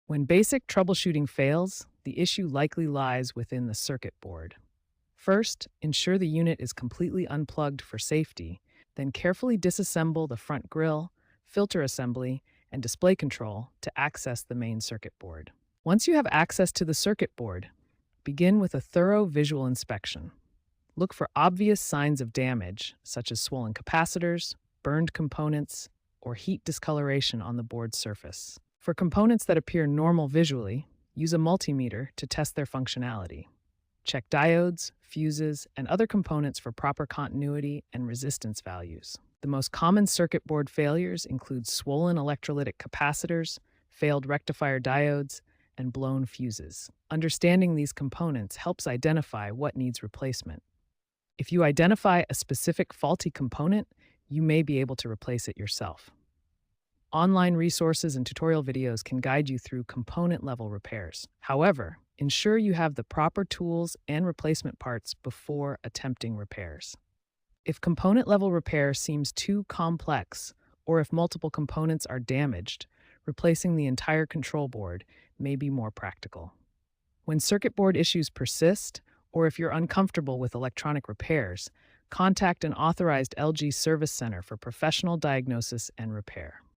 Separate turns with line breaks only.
When basic troubleshooting fails, the issue likely lies within the circuit board. First, ensure the unit is completely unplugged for safety, then carefully disassemble the front grille, filter assembly, and display control to access the main circuit board. Once you have access to the circuit board, begin with a thorough visual inspection. Look for obvious signs of damage, such as swollen capacitors, burned components, or heat discoloration on the board surface. For components that appear normal visually, use a multimeter to test their functionality. Check diodes, fuses, and other components for proper continuity and resistance values. The most common circuit board failures include swollen electrolytic capacitors, failed rectifier diodes, and blown fuses. Understanding these components helps identify what needs replacement. If you identify a specific faulty component, you may be able to replace it yourself. Online resources and tutorial videos can guide you through component-level repairs. However, ensure you have the proper tools and replacement parts before attempting repairs. If component-level repair seems too complex, or if multiple components are damaged, replacing the entire control board may be more practical. When circuit board issues persist, or if you're uncomfortable with electronic repairs, contact an authorized LG service center for professional diagnosis and repair.